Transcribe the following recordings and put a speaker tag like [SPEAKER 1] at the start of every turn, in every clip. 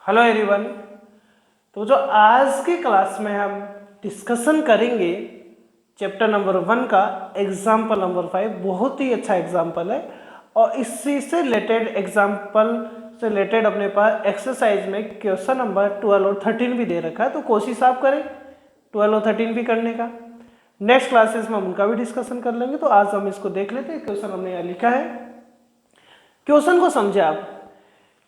[SPEAKER 1] Hello everyone. तो जो आज की क्लास में हम डिस्कशन करेंगे चैप्टर नंबर 1 का एग्जाम्पल नंबर 5 बहुत ही अच्छा एग्जाम्पल है और इसी से रिलेटेड एग्जाम्पल से रिलेटेड अपने पास एक्सरसाइज में क्वेश्चन नंबर 12 और 13 भी दे रखा है। तो कोशिश आप करें 12 और 13 भी करने का। नेक्स्ट क्लासेस में हम उनका भी डिस्कशन कर लेंगे। तो आज हम इसको देख लेते हैं। क्वेश्चन हमने यहाँ लिखा है, क्वेश्चन को समझे आप।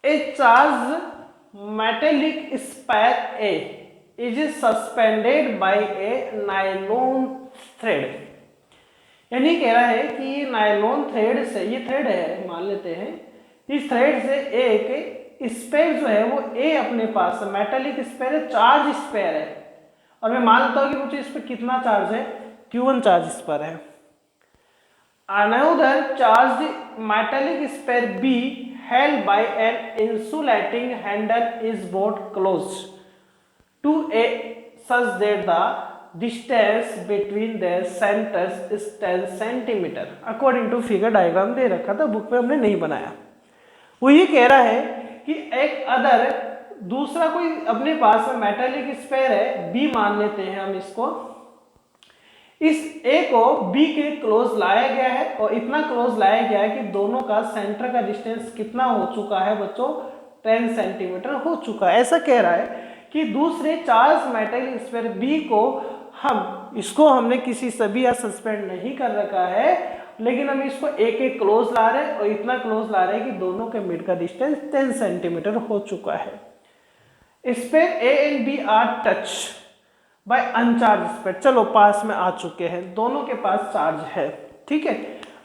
[SPEAKER 1] ए charge metallic sphere A is suspended by a nylon thread। यानी कह रहा है कि ये नायलॉन थ्रेड से, ये थ्रेड है मान लेते हैं, इस थ्रेड से एक स्पेयर जो है वो ए अपने पास मेटालिक स्पेयर है, चार्ज स्पेयर है, और मैं मान लेता हूँ कि मुझे इस पर कितना चार्ज है, Q1 चार्ज इस पर है। Another charged metallic sphere B held by an insulating handle is brought close to a such that the distance between their centers is 10 centimeter according to figure diagram दे रखा था, book में हमने नहीं बनाया। वो ये कह रहा है कि एक अदर दूसरा कोई अपने पास में मेटालिक स्फेयर है, बी मान लेते हैं हम इसको, इस ए को बी के क्लोज लाया गया है और इतना क्लोज लाया गया है कि दोनों का सेंटर का डिस्टेंस कितना हो चुका है बच्चों, 10 सेंटीमीटर हो चुका है। ऐसा कह रहा है कि दूसरे चार्ज मेटालिक स्फीयर बी को हमने किसी से भी सस्पेंड नहीं कर रखा है, लेकिन हम इसको एक एक क्लोज ला रहे हैं और इतना क्लोज ला रहे हैं कि दोनों के मिड का डिस्टेंस 10 सेंटीमीटर हो चुका है। Sphere A and B are touch by uncharged sphere. चलो पास में आ चुके हैं, दोनों के पास चार्ज है, ठीक है।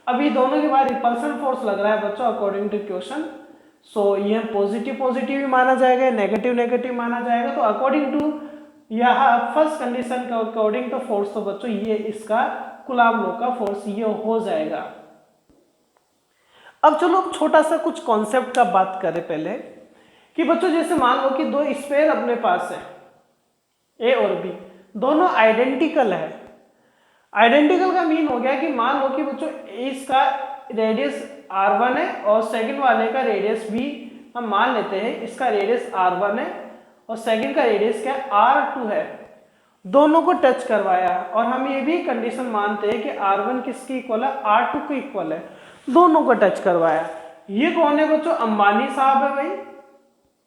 [SPEAKER 1] अभी दोनों के बाद रिपल्सन फोर्स लग रहा है बच्चों अकॉर्डिंग टू क्वेश्चन। सो ये पॉजिटिव पॉजिटिव भी माना जाएगा, नेगेटिव नेगेटिव माना जाएगा। तो अकॉर्डिंग टू यहाँ फर्स्ट कंडीशन का अकॉर्डिंग टू फोर्स, तो बच्चों ये इसका कूलॉम लॉ का फोर्स ये हो जाएगा। अब चलो छोटा सा कुछ कॉन्सेप्ट का बात करें पहले कि बच्चों जैसे मान लो कि दो स्फीयर अपने पास है, ए और बी, दोनों आइडेंटिकल है। आइडेंटिकल का मीन हो गया कि मान लो कि बच्चों इसका रेडियस r1 है और सेकंड वाले का रेडियस भी हम मान लेते हैं, इसका रेडियस r1 है और सेकंड का रेडियस क्या है, r2 है। दोनों को टच करवाया और हम ये भी कंडीशन मानते हैं कि r1 किसकी इक्वल है, r2 के इक्वल है। दोनों को टच करवाया। ये कौन है बच्चों, अंबानी साहब है भाई।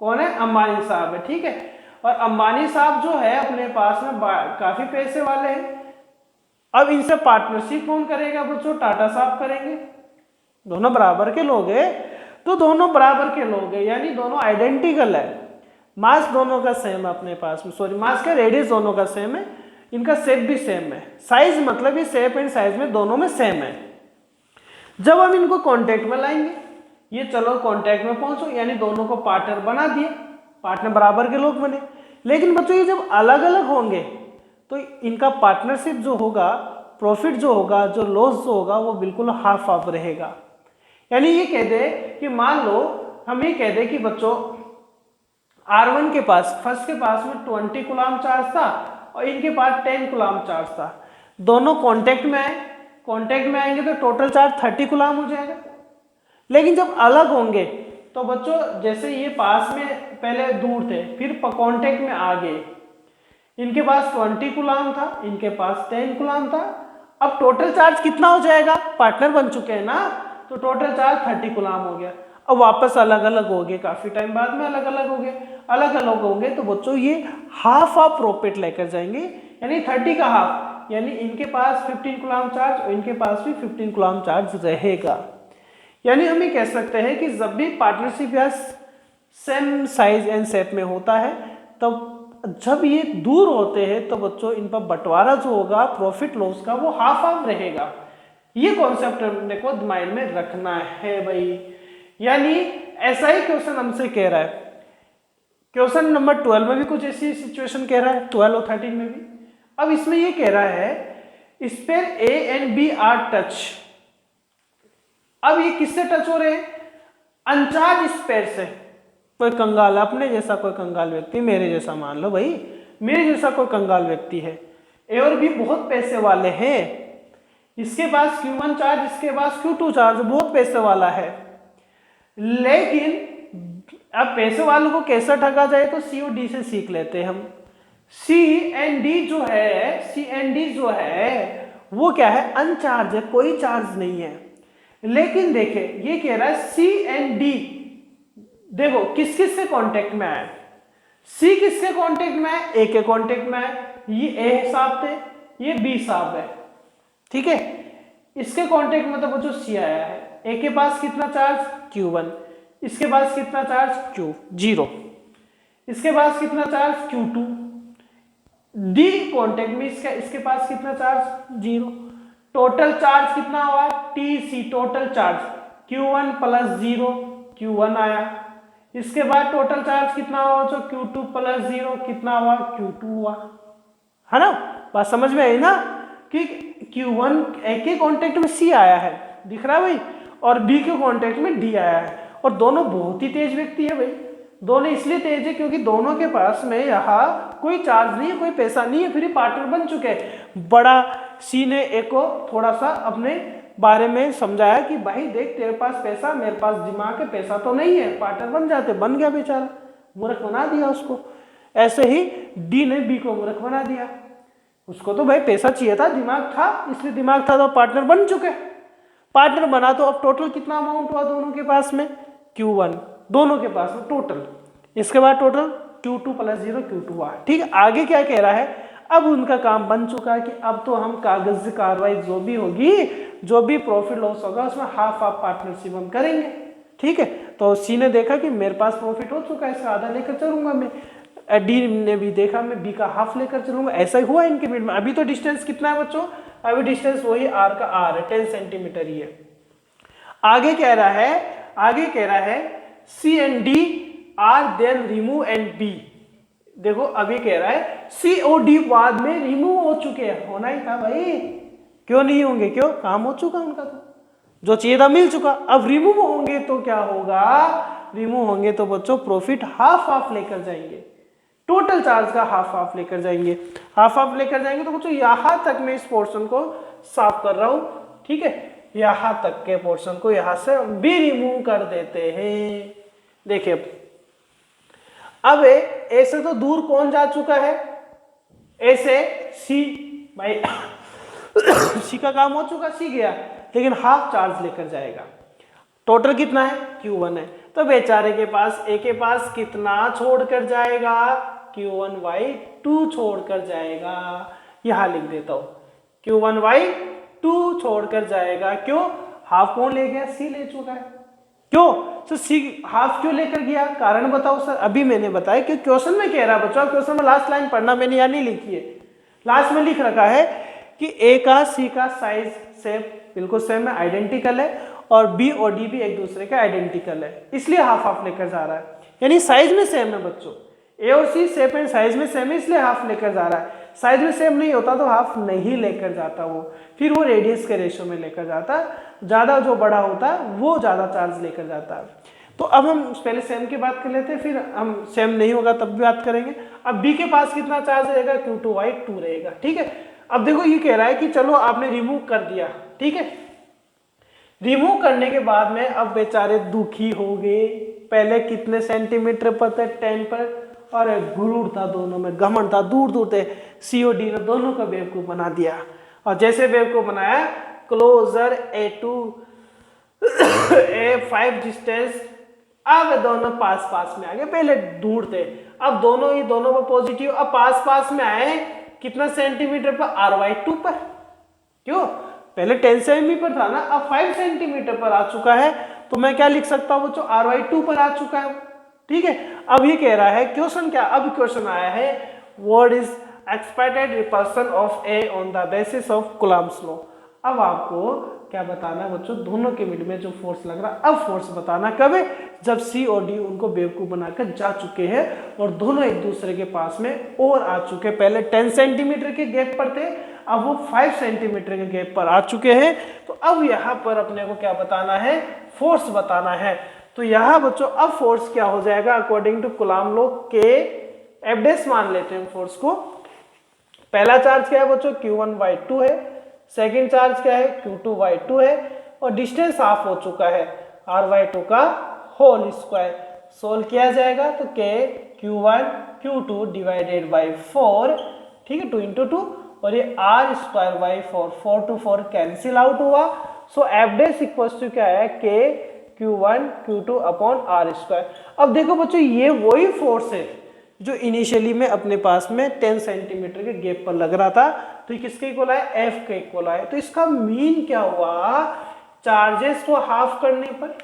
[SPEAKER 1] कौन है, अंबानी साहब है, ठीक है। और अंबानी साहब जो है अपने पास में काफी पैसे वाले हैं। अब इनसे पार्टनरशिप कौन करेगा बच्चों, टाटा साहब करेंगे। दोनों बराबर के लोग हैं, तो दोनों बराबर के लोग हैं, यानी दोनों आइडेंटिकल है। मास दोनों का सेम है अपने पास में, सॉरी मास का रेडियस दोनों का सेम है, इनका शेप भी सेम है। साइज मतलब ये शेप एंड साइज में दोनों में सेम है। जब हम इनको कॉन्टेक्ट में लाएंगे, ये चलो कॉन्टेक्ट में पहुंचो, यानी दोनों को पार्टनर बना दिए, पार्टनर बराबर के लोग बने। लेकिन बच्चों ये जब अलग अलग होंगे तो इनका पार्टनरशिप जो होगा, प्रॉफिट जो होगा, जो लॉस जो होगा, वो बिल्कुल हाफ हाफ रहेगा। यानी ये कह दे कि मान लो हम ये कह दे कि बच्चों R1 के पास, फर्स्ट के पास में 20 कूलॉम चार्ज था और इनके पास 10 कूलॉम चार्ज था। दोनों कॉन्टेक्ट में आए, कॉन्टेक्ट में आएंगे तो टोटल चार्ज 30 कूलॉम हो जाएगा। लेकिन जब अलग होंगे तो बच्चों जैसे ये पास में पहले दूर थे, फिर कांटेक्ट में आ गए, इनके पास 20 कूलॉम था, इनके पास 10 कूलॉम था। अब टोटल चार्ज कितना हो जाएगा, पार्टनर बन चुके हैं ना, तो टोटल चार्ज 30 कूलॉम हो गया। अब वापस अलग अलग हो गए, काफी टाइम बाद में अलग अलग हो गए। अलग अलग होंगे तो बच्चों ये हाफ ऑफ प्रॉफिट लेकर जाएंगे, यानी 30 का हाफ, यानी इनके पास 15 कूलॉम चार्ज और इनके पास भी 15 कूलॉम चार्ज रहेगा। यानी हम ये कह सकते हैं कि जब भी पार्टनरशिप या सेम साइज एंड शेप में होता है, तब जब ये दूर होते हैं तो बच्चों इन पर बंटवारा जो होगा प्रॉफिट लॉस का, वो हाफ हाफ रहेगा। ये कॉन्सेप्ट अपने को माइंड में रखना है भाई। यानी ऐसा ही क्वेश्चन हमसे कह रहा है, क्वेश्चन नंबर 12 में भी कुछ ऐसी सिचुएशन कह रहा है, 12 और 13 में भी। अब इसमें ये कह रहा है sphere A and B are touch. अब ये किससे टच हो रहे हैं, अनचार्ज स्फीयर से। कोई कंगाल, अपने जैसा कोई कंगाल व्यक्ति, मेरे जैसा मान लो भाई, मेरे जैसा कोई कंगाल व्यक्ति है, ए और बी बहुत पैसे वाले हैं, इसके पास Q1 चार्ज, इसके पास Q2 चार्ज, बहुत पैसे वाला है। लेकिन अब पैसे वालों को कैसा ठगा जाए तो सी और डी से सीख लेते हैं हम। सी एंड डी जो है वो क्या है, अनचार्ज है, कोई चार्ज नहीं है। लेकिन देखे ये कह रहा है सी एंड डी, देखो किस किस से कांटेक्ट में आया, सी किसके कांटेक्ट में है, ए के कांटेक्ट में है, ये ए साहब थे, ये बी साहब है, ठीक है। इसके कांटेक्ट में तो बच्चों सी आया है, ए के पास कितना चार्ज Q1, इसके पास कितना चार्ज Q0, इसके पास कितना चार्ज Q2, डी कांटेक्ट में इसके पास कितना चार्ज 0, टोटल चार्ज कितना हुआ TC, total charge Q1 plus 0 Q1 आया। इसके बाद टोटल चार्ज कितना हुआ जो Q2 प्लस 0 कितना हुआ Q2 हुआ, है ना। बात समझ में आई ना कि Q1 ए के कांटेक्ट में C आया है, दिख रहा है भाई, और B के कांटेक्ट में D आया है, और दोनों बहुत ही तेज व्यक्ति है भाई। दोनों इसलिए तेज है क्योंकि दोनों के पास में यहाँ कोई चार्ज नहीं है, कोई पैसा नहीं है, फिर पार्टनर बन चुके हैं। बड़ा सी ने ए को थोड़ा सा अपने बारे में समझाया कि भाई देख तेरे पास पैसा, मेरे पास दिमाग है, पैसा तो नहीं है, पार्टनर बन जाते, बन गया बेचारा, मूर्ख बना दिया उसको। ऐसे ही डी ने बी को मूर्ख बना दिया, उसको तो भाई पैसा चाहिए था, दिमाग था, इसलिए दिमाग था तो पार्टनर बन चुके। पार्टनर बना तो अब टोटल कितना अमाउंट हुआ दोनों के पास में Q1, दोनों के पास में टोटल, इसके बाद टोटल Q2 प्लस 0 Q2 हुआ, ठीक है। आगे क्या कह रहा है, अब उनका काम बन चुका है कि अब तो हम कागज कार्रवाई जो भी होगी, जो भी प्रॉफिट लॉस होगा उसमें हाफ हाफ पार्टनरशिप हम करेंगे, ठीक है। तो सी ने देखा कि मेरे पास प्रॉफिट हो चुका है, इसका आधा लेकर चलूंगा मैं, डी ने भी देखा मैं बी का हाफ लेकर चलूंगा, ऐसा ही हुआ इनके बीच में। अभी तो डिस्टेंस कितना है बच्चों, अभी डिस्टेंस वही आर का आर है, 10 सेंटीमीटर ही है। आगे कह रहा है C and D are then remove and B, देखो अभी कह रहा है सी और डी बाद में रिमूव हो चुके हैं, होना ही था भाई, क्यों नहीं होंगे, क्यों, काम हो चुका उनका, तो जो चाहिए था मिल चुका। अब रिमूव होंगे तो क्या होगा, रिमूव होंगे तो बच्चों प्रॉफिट हाफ हाफ लेकर जाएंगे, टोटल चार्ज का हाफ हाफ लेकर जाएंगे, हाफ हाफ लेकर जाएंगे। तो बच्चों यहां तक मैं इस पोर्शन को साफ कर रहा हूं, ठीक है, यहां तक के पोर्शन को यहां से भी रिमूव कर देते हैं। देखिए अब ए से तो दूर कौन जा चुका है, ए से सी, भाई सी का काम हो चुका, सी गया, लेकिन हाफ चार्ज लेकर जाएगा। टोटल कितना है Q1 है, तो बेचारे के पास ए के पास कितना छोड़कर जाएगा, Q1/2 छोड़कर जाएगा, यहां लिख देता हूं Q1/2 छोड़कर जाएगा। क्यों, हाफ कौन ले गया, सी ले चुका है। क्यों सर, सी हाफ क्यों लेकर गया, कारण बताओ सर। अभी मैंने बताया कि क्वेश्चन में कह रहा है बच्चों, क्वेश्चन में लास्ट लाइन पढ़ना, मैंने यहाँ नहीं लिखी है, लास्ट में लिख रखा है कि ए का सी का साइज सेम, बिल्कुल सेम है, आइडेंटिकल है, और बी और डी भी एक दूसरे के आइडेंटिकल है, इसलिए हाफ हाफ लेकर जा रहा है, यानी साइज में सेम है बच्चों। ए और सी सेम है, साइज में सेम है, इसलिए हाफ लेकर जा रहा है। साइज में सेम नहीं होता तो हाफ नहीं लेकर जाता वो, फिर वो रेडियस के रेशियो में लेकर जाता, ज्यादा जो बड़ा होता है वो ज्यादा चार्ज लेकर जाता है। तो अब हम पहले सेम की बात कर लेते हैं, फिर हम सेम नहीं होगा तब भी बात करेंगे। अब बी के पास कितना चार्ज रहेगा, Q2/2 रहेगा, ठीक है। अब देखो ये कह रहा है कि चलो आपने रिमूव कर दिया, ठीक है, रिमूव करने के बाद में अब बेचारे दुखी हो गए। पहले कितने सेंटीमीटर पर थे, 10 पर, और गुरूर था दोनों में, घमंड था, दूर दूर थे, सी और डी ने दोनों का बेवकूफ बना दिया। और जैसे बेवकूफ बनाया, क्लोजर A2 A5 डिस्टेंस, अब दोनों पास पास में आ गए, पहले दूर थे, अब दोनों पर पॉजिटिव, अब पास पास में आए, कितना सेंटीमीटर पर, R/2 पर। क्यों, पहले 10 सेमी पर था ना, अब 5 सेंटीमीटर पर आ चुका है, तो मैं क्या लिख सकता हूं बच्चों, R/2 पर आ चुका है, ठीक है। अब ये कह रहा है क्वेश्चन क्या, अब क्वेश्चन आया है what is expected repulsion of A on the basis of Coulomb's law. अब आपको क्या बताना है बच्चों, दोनों के मिड में जो फोर्स लग रहा है, अब फोर्स बताना कब है, जब सी और डी उनको बेवकूफ बनाकर जा चुके हैं और दोनों एक दूसरे के पास में और आ चुके। पहले 10 सेंटीमीटर के गैप पर थे, अब वो 5 सेंटीमीटर के गैप पर आ चुके हैं। तो अब यहाँ पर अपने को क्या बताना है, फोर्स बताना है। तो यहाँ बच्चों अब फोर्स क्या हो जाएगा, अकॉर्डिंग टू कूलम्ब लॉ के F' मान लेते हैं फोर्स को। पहला चार्ज क्या है बच्चों, Q1/2 है, सेकेंड चार्ज क्या है, Q2/2 है, और डिस्टेंस हाफ हो चुका है, R/2 का होल स्क्वायर। सोल्व किया जाएगा तो k q1 q2 divided by 4, ठीक है, 2 इंटू 2, और ये r square by 4, 4 to 4 cancel out हुआ। सो एफ डैश इक्वल्स टू क्या है, k q1 q2 upon r square. अब देखो बच्चों, ये वही फोर्स है जो इनिशियली में अपने पास में 10 सेंटीमीटर के गैप पर लग रहा था, तो ये किसके इक्वल है, एफ के इक्वल है। तो इसका मीन क्या हुआ, चार्जेस को हाफ करने पर,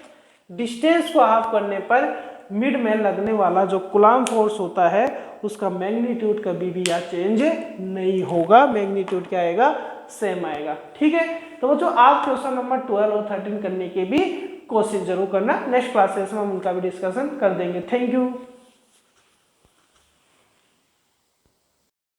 [SPEAKER 1] डिस्टेंस को हाफ करने पर मिड में लगने वाला जो कूलम्ब फोर्स होता है उसका मैग्नीट्यूड कभी भी यहाँ चेंज नहीं होगा, मैग्नीट्यूड क्या आएगा, सेम आएगा। ठीक है, तो बच्चों आप क्वेश्चन नंबर 12 और 13 करने की भी कोशिश जरूर करना। नेक्स्ट क्लासेस में हम उनका भी डिस्कशन कर देंगे। Thank you.